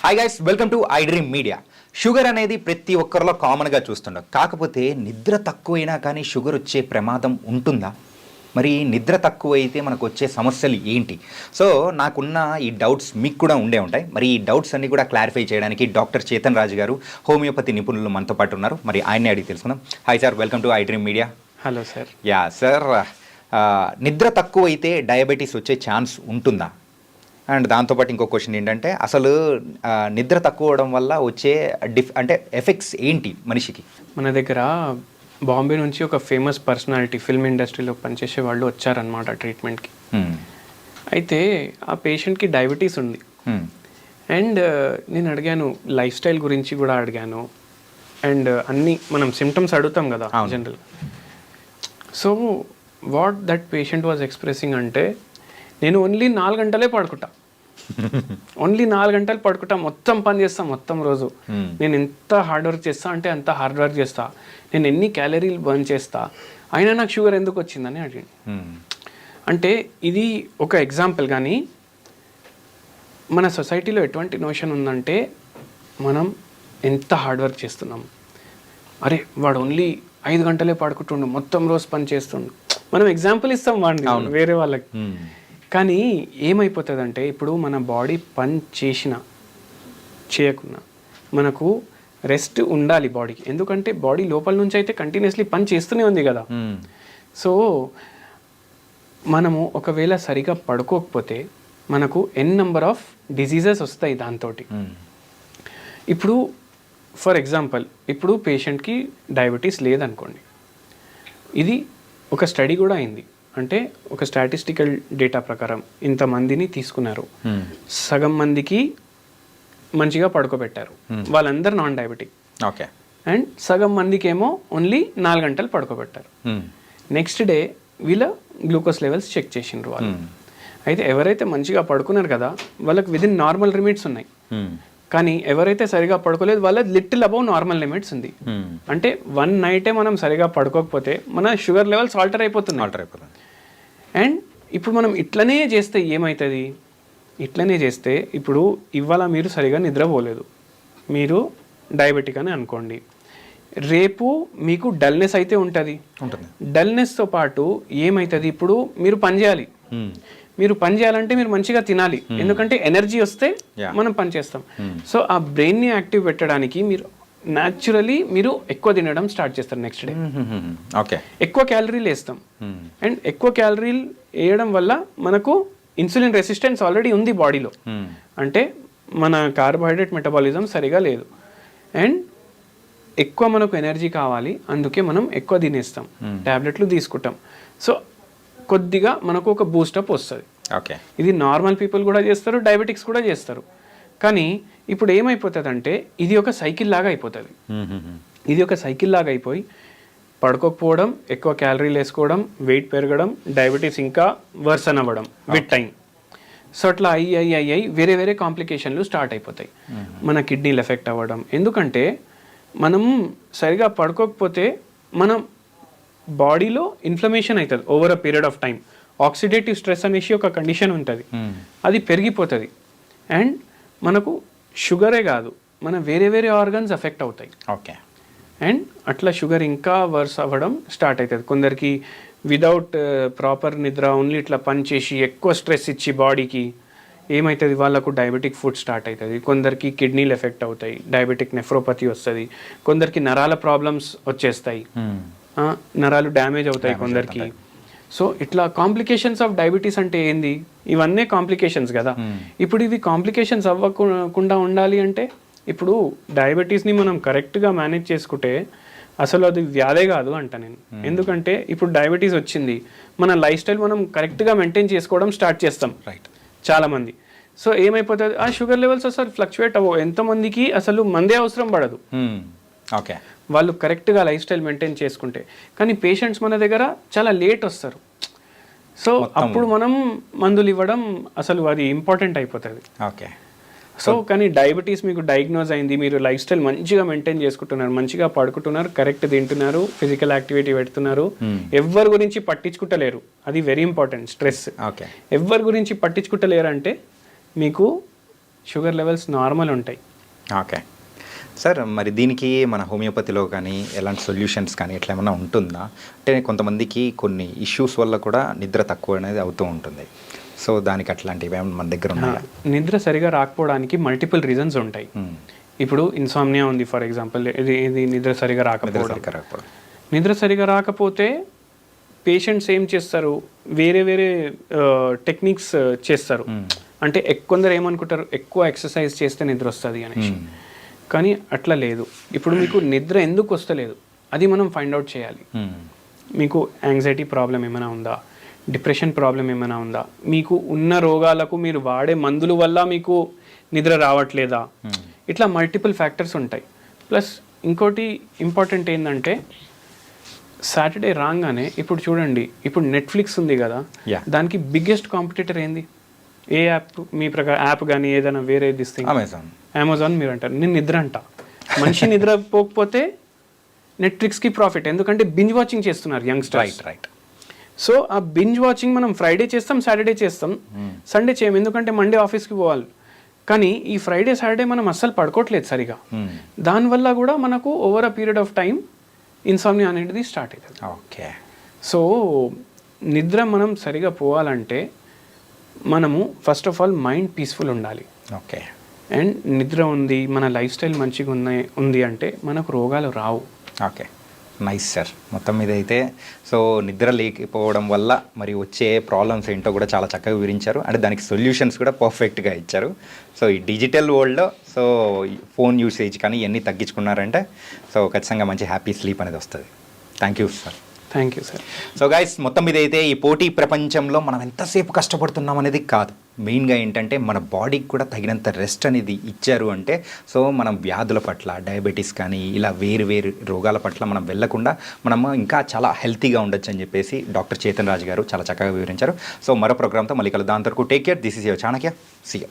Hi guys, welcome to I dream media. Sugar అనేది ప్రతి ఒక్కరిలో కామన్గా చూస్తుండం. కాకపోతే నిద్ర తక్కువైనా కానీ షుగర్ వచ్చే ప్రమాదం ఉంటుందా? మరి నిద్ర తక్కువ అయితే మనకు వచ్చే సమస్యలు ఏంటి? సో నాకున్న ఈ డౌట్స్ మీకు కూడా ఉండే ఉంటాయి. మరి ఈ డౌట్స్ అన్నీ కూడా క్లారిఫై చేయడానికి డాక్టర్ చేతన్ రాజు గారు, హోమియోపతి నిపుణులు మనతో పాటు ఉన్నారు. మరి ఆయన్ని అడిగి తెలుసుకుందాం. Hi sir, welcome to I dream media. Hello sir. Yeah sir, నిద్ర తక్కువ అయితే డయాబెటీస్ వచ్చే ఛాన్స్ ఉంటుందా? అండ్ దాంతోపాటు ఇంకో క్వశ్చన్ ఏంటంటే, అసలు నిద్ర తక్కువ అవడం వల్ల వచ్చే అంటే ఎఫెక్ట్స్ ఏంటి మనిషికి? మన దగ్గర బాంబే నుంచి ఒక ఫేమస్ పర్సనాలిటీ, ఫిల్మ్ ఇండస్ట్రీలో పనిచేసే వాళ్ళు వచ్చారనమాట ట్రీట్మెంట్కి. అయితే ఆ పేషెంట్కి డయాబెటీస్ ఉంది. అండ్ నేను అడిగాను, లైఫ్ స్టైల్ గురించి కూడా అడిగాను. అండ్ అన్నీ మనం సిమ్టమ్స్ అడుగుతాం కదా general. So what that patient was expressing అంటే, నేను ఓన్లీ 4 గంటలే పడుకుంటా, ఓన్లీ 4 గంటలు పడుకుంటా, మొత్తం పని చేస్తా, మొత్తం రోజు నేను ఎంత హార్డ్ వర్క్ చేస్తా అంటే అంత హార్డ్ వర్క్ చేస్తా, నేను ఎన్ని క్యాలరీలు బర్న్ చేస్తా, అయినా నాకు షుగర్ ఎందుకు వచ్చిందని అడిగాను. అంటే ఇది ఒక ఎగ్జాంపుల్. కానీ మన సొసైటీలో ఎటువంటి నోషన్ ఉందంటే, మనం ఎంత హార్డ్ వర్క్ చేస్తున్నాం, అరే వాడు ఓన్లీ 5 గంటలే పడుకుంటుండు, మొత్తం రోజు పని చేస్తుండు, మనం ఎగ్జాంపుల్ ఇస్తాం వాడిని వేరే వాళ్ళకి. కానీ ఏమైపోతుందంటే, ఇప్పుడు మన బాడీ పని చేసినా చేయకున్నా మనకు రెస్ట్ ఉండాలి బాడీకి. ఎందుకంటే బాడీ లోపల నుంచి అయితే కంటిన్యూస్లీ పని చేస్తూనే ఉంది కదా. సో మనము ఒకవేళ సరిగా పడుకోకపోతే మనకు నెంబర్ ఆఫ్ డిసీజెస్ వస్తాయి దాంతో. ఇప్పుడు ఫర్ ఎగ్జాంపుల్, ఇప్పుడు పేషెంట్కి డయాబెటీస్ లేదనుకోండి, ఇది ఒక స్టడీ కూడా అయింది. అంటే ఒక స్టాటిస్టికల్ డేటా ప్రకారం ఇంతమందిని తీసుకున్నారు, సగం మందికి మంచిగా పడుకోబెట్టారు, వాళ్ళందరూ నాన్ డయాబెటిక్. ఓకే. అండ్ సగం మందికి ఏమో ఓన్లీ 4 గంటలు పడుకోబెట్టారు. నెక్స్ట్ డే వీళ్ళ గ్లూకోజ్ లెవెల్స్ చెక్ చేసిండ్రు వాళ్ళు. అయితే ఎవరైతే మంచిగా పడుకున్నారు కదా, వాళ్ళకి విదిన్ నార్మల్ లిమిట్స్ ఉన్నాయి. కానీ ఎవరైతే సరిగా పడుకోలేదు వాళ్ళ లిటిల్ అబౌవ్ నార్మల్ లిమిట్స్ ఉంది. అంటే 1 నైటే మనం సరిగా పడుకోకపోతే మన షుగర్ లెవెల్స్ ఆల్టర్ అయిపోతుంది. అండ్ ఇప్పుడు మనం ఇట్లనే చేస్తే ఏమవుతుంది? ఇట్లనే చేస్తే ఇప్పుడు ఇవాళ మీరు సరిగా నిద్రపోలేదు, మీరు డయాబెటిక్ అని అనుకోండి, రేపు మీకు డల్నెస్ అయితే ఉంటుంది. డల్నెస్తో పాటు ఏమవుతుంది, ఇప్పుడు మీరు పని చేయాలి. మీరు పని చేయాలంటే మీరు మంచిగా తినాలి, ఎందుకంటే ఎనర్జీ వస్తే మనం పని చేస్తాం. సో ఆ బ్రెయిన్ని యాక్టివ్ పెట్టడానికి మీరు న్యాచురలీ మీరు ఎక్కువ తినడం స్టార్ట్ చేస్తారు నెక్స్ట్ డే. ఓకే. ఎక్కువ క్యాలరీలు వేస్తాం. అండ్ ఎక్కువ క్యాలరీలు వేయడం వల్ల మనకు ఇన్సులిన్ రెసిస్టెన్స్ ఆల్రెడీ ఉంది బాడీలో. అంటే మన కార్బోహైడ్రేట్ మెటబాలిజం సరిగా లేదు. అండ్ ఎక్కువ మనకు ఎనర్జీ కావాలి, అందుకే మనం ఎక్కువ తినేస్తాం, టాబ్లెట్లు తీసుకుంటాం. సో కొద్దిగా మనకు ఒక బూస్టప్ వస్తుంది. ఓకే. ఇది నార్మల్ పీపుల్ కూడా చేస్తారు, డయాబెటిక్స్ కూడా చేస్తారు. కానీ ఇప్పుడు ఏమైపోతుంది అంటే, ఇది ఒక సైకిల్ లాగా అయిపోతుంది. ఇది ఒక సైకిల్ లాగా అయిపోయి పడుకోకపోవడం, ఎక్కువ క్యాలరీలు వేసుకోవడం, వెయిట్ పెరగడం, డయాబెటీస్ ఇంకా వర్సన్ అవ్వడం విత్ టైం. సో అట్లా అయ్యి వేరే వేరే కాంప్లికేషన్లు స్టార్ట్ అయిపోతాయి. మన కిడ్నీలు ఎఫెక్ట్ అవ్వడం. ఎందుకంటే మనం సరిగా పడుకోకపోతే మనం బాడీలో ఇన్ఫ్లమేషన్ అవుతుంది over a period of time. Oxidative stress అనేసి ఒక కండిషన్ ఉంటుంది, అది పెరిగిపోతుంది. అండ్ మనకు షుగరే కాదు, మన వేరే వేరే ఆర్గన్స్ ఎఫెక్ట్ అవుతాయి. ఓకే. అండ్ అట్లా షుగర్ ఇంకా వర్స్ అవ్వడం స్టార్ట్ అవుతుంది. కొందరికి విదౌట్ ప్రాపర్ నిద్ర, ఓన్లీ ఇట్లా పని చేసి ఎక్కువ స్ట్రెస్ ఇచ్చి బాడీకి ఏమవుతుంది, వాళ్ళకు డయాబెటిక్ ఫుడ్ స్టార్ట్ అవుతుంది. కొందరికి కిడ్నీలు ఎఫెక్ట్ అవుతాయి, డయాబెటిక్ నెఫ్రోపతి వస్తుంది. కొందరికి నరాల ప్రాబ్లమ్స్ వచ్చేస్తాయి, నరాలు డ్యామేజ్ అవుతాయి కొందరికి. సో ఇట్లా కాంప్లికేషన్స్ ఆఫ్ డయాబెటీస్ అంటే ఏంది? ఇవన్నీ కాంప్లికేషన్స్ కదా. ఇప్పుడు ఇవి కాంప్లికేషన్స్ అవ్వకుండా ఉండాలి అంటే, ఇప్పుడు డయాబెటీస్ని మనం కరెక్ట్గా మేనేజ్ చేసుకుంటే అసలు అది వ్యాధే కాదు అంట నేను. ఎందుకంటే ఇప్పుడు డయాబెటీస్ వచ్చింది, మన లైఫ్ స్టైల్ మనం కరెక్ట్గా మెయింటైన్ చేసుకోవడం స్టార్ట్ చేస్తాం చాలామంది. సో ఏమైపోతుంది, ఆ షుగర్ లెవెల్స్ అసలు ఫ్లక్చువేట్ అవ్వవు. ఎంతమందికి అసలు మందే అవసరం పడదు. ఓకే. వాళ్ళు కరెక్ట్గా లైఫ్ స్టైల్ మెయింటైన్ చేసుకుంటే. కానీ పేషెంట్స్ మన దగ్గర చాలా లేట్ వస్తారు. సో అప్పుడు మనం మందులు ఇవ్వడం అసలు అది ఇంపార్టెంట్ అయిపోతుంది. ఓకే. సో కానీ డయాబెటీస్ మీకు డయాగ్నోజ్ అయింది, మీరు లైఫ్ స్టైల్ మంచిగా మెయింటైన్ చేసుకుంటున్నారు, మంచిగా పడుకుంటున్నారు, కరెక్ట్ తింటున్నారు, ఫిజికల్ యాక్టివిటీ పెడుతున్నారు, ఎవరి గురించి పట్టించుకుంటలేరు, అది వెరీ ఇంపార్టెంట్. స్ట్రెస్ ఓకే, ఎవరి గురించి పట్టించుకుంటలేరు అంటే మీకు షుగర్ లెవెల్స్ నార్మల్ ఉంటాయి. ఓకే సార్, మరి దీనికి మన హోమియోపతిలో కానీ ఎలాంటి సొల్యూషన్స్ కానీ ఎట్లా ఏమైనా ఉంటుందా? అంటే కొంతమందికి కొన్ని ఇష్యూస్ వల్ల కూడా నిద్ర తక్కువ అనేది అవుతూ ఉంటుంది. సో దానికి అట్లాంటివి ఏమైనా మన దగ్గర ఉన్నాయా? నిద్ర సరిగా రాకపోవడానికి మల్టిపుల్ రీజన్స్ ఉంటాయి. ఇప్పుడు ఇన్సామ్నియా ఉంది ఫర్ ఎగ్జాంపుల్, ఇది నిద్ర సరిగా రాకపోవడం. నిద్ర సరిగా రాకపోతే పేషెంట్స్ ఏం చేస్తారు, వేరే వేరే టెక్నిక్స్ చేస్తారు. అంటే కొందరు ఏమనుకుంటారు, ఎక్కువ ఎక్సర్సైజ్ చేస్తే నిద్ర వస్తుంది అనేసి. కానీ అట్లా లేదు. ఇప్పుడు మీకు నిద్ర ఎందుకు వస్తలేదు అది మనం ఫైండ్ అవుట్ చేయాలి. మీకు యాంగ్జైటీ ప్రాబ్లం ఏమైనా ఉందా, డిప్రెషన్ ప్రాబ్లం ఏమైనా ఉందా, మీకు ఉన్న రోగాలకు మీరు వాడే మందుల వల్ల మీకు నిద్ర రావట్లేదా, ఇట్లా మల్టిపుల్ ఫ్యాక్టర్స్ ఉంటాయి. ప్లస్ ఇంకోటి ఇంపార్టెంట్ ఏంటంటే సాటర్డే రాగానే ఇప్పుడు చూడండి, ఇప్పుడు నెట్ఫ్లిక్స్ ఉంది కదా, దానికి బిగ్గెస్ట్ కాంపిటీటర్ ఏంది? ఏ యాప్ మీ ప్రకారం యాప్ కానీ ఏదైనా వేరే దిస్ థింగ్? అమెజాన్. మీరు అంటారు, నేను నిద్ర అంట. మనిషి నిద్ర పోకపోతే నెట్ఫ్లిక్స్కి ప్రాఫిట్, ఎందుకంటే బింజ్ వాచింగ్ చేస్తున్నారు యంగ్స్టర్స్. రైట్. సో ఆ బింజ్ వాచింగ్ మనం ఫ్రైడే చేస్తాం, సాటర్డే చేస్తాం, సండే చేయం, ఎందుకంటే మండే ఆఫీస్కి పోవాలి. కానీ ఈ ఫ్రైడే సాటర్డే మనం అస్సలు పడుకోవట్లేదు సరిగా. దానివల్ల కూడా మనకు over a period of time insomnia అనేది స్టార్ట్ అవుతుంది. ఓకే. సో నిద్ర మనం సరిగా పోవాలంటే మనము first of all mind peaceful ఉండాలి. ఓకే. అండ్ నిద్ర ఉంది, మన లైఫ్ స్టైల్ మంచిగా ఉంది అంటే మనకు రోగాలు రావు. Okay, nice sir. మొత్తం మీద అయితే సో నిద్ర లేకపోవడం వల్ల మరి వచ్చే ప్రాబ్లమ్స్ ఏంటో కూడా చాలా చక్కగా వివరించారు. అంటే దానికి సొల్యూషన్స్ కూడా పర్ఫెక్ట్గా ఇచ్చారు. సో ఈ డిజిటల్ వరల్డ్లో సో ఫోన్ యూసేజ్ కానీ ఇవన్నీ తగ్గించుకున్నారంటే సో ఖచ్చితంగా మంచి హ్యాపీ స్లీప్ అనేది వస్తుంది. Thank you sir. Thank you sir. So guys, మొత్తం మీద అయితే ఈ పోటీ ప్రపంచంలో మనం ఎంతసేపు కష్టపడుతున్నాం అనేది కాదు, మెయిన్గా ఏంటంటే మన బాడీకి కూడా తగినంత రెస్ట్ అనేది ఇచ్చారు అంటే సో మనం వ్యాధుల పట్ల, డయాబెటీస్ కానీ ఇలా వేరు వేరు రోగాల పట్ల మనం వెళ్లకుండా మనం ఇంకా చాలా హెల్తీగా ఉండొచ్చు అని చెప్పేసి డాక్టర్ చేతన్ రాజు గారు చాలా చక్కగా వివరించారు. సో మరో ప్రోగ్రామ్తో మళ్ళీ కలుద్దాం. అంతవరకు take care. This is your Chanakya. See you.